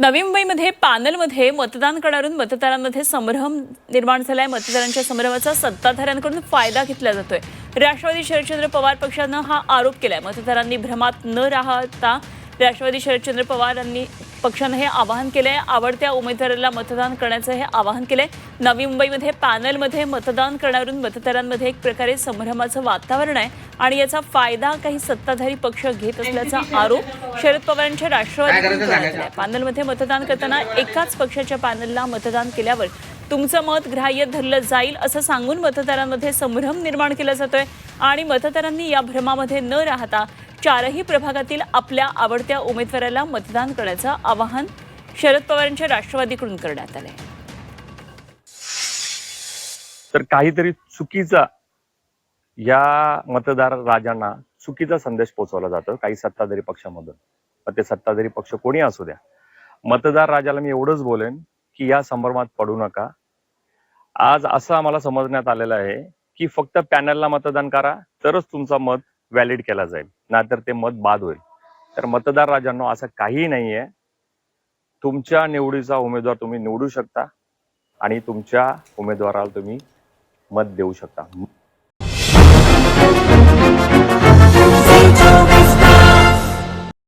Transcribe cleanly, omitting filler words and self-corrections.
नवी मुंबईमध्ये पॅनलमध्ये मतदान करणारून मतदारांमध्ये संभ्रम निर्माण झालाय। मतदारांच्या संभ्रमाचा सत्ताधाऱ्यांकडून फायदा घेतला जातोय। राष्ट्रवादी शरदचंद्र पवार पक्षानं हा आरोप केलाय। मतदारांनी भ्रमात न राहता राष्ट्रवादी शरदचंद्र पवार पक्षानं हे आवाहन केलंय। आवडत्या उमेदवाराला मतदान करण्याचं हे आवाहन केलंय। नवी मुंबईमध्ये पॅनलमध्ये मतदान करणारून मतदारांमध्ये एक प्रकारे संभ्रमाचं वातावरण आहे आणि याचा फायदा काही सत्ताधारी पक्ष घेत असल्याचा आरोप शरद पवारांच्या राष्ट्रवादीकडून करण्यात आलाय। पॅनलमध्ये मतदान करताना एकाच पक्षाच्या पॅनलला मतदान केल्यावर तुमचं मत ग्राह्य धरलं जाईल असं सांगून मतदारांमध्ये संभ्रम निर्माण केला जातोय आणि मतदारांनी या भ्रमामध्ये न राहता चारही प्रभागातील आपल्या आवडत्या उमेदवाराला मतदान करण्याचं आवाहन शरद पवारांच्या राष्ट्रवादीकडून करण्यात आलंय। तर काहीतरी चुकीचा या मतदार राजांना चुकीचा संदेश पोहोचवला जातो काही सत्ताधारी पक्षामधून। पण ते सत्ताधारी पक्ष कोणी असू द्या, मतदार राजाला मी एवढंच बोलेन की या संभ्रमात पडू नका। आज असं आम्हाला समजण्यात आलेलं आहे की फक्त पॅनलला मतदान करा तरच तुमचा मत व्हॅलिड केला जाईल, नाहीतर ते मत बाद होईल। तर मतदार राजांनो, असं काहीही नाहीये। तुमच्या निवडीचा उमेदवार तुम्ही निवडू शकता आणि तुमच्या उमेदवाराला तुम्ही मत देऊ शकता।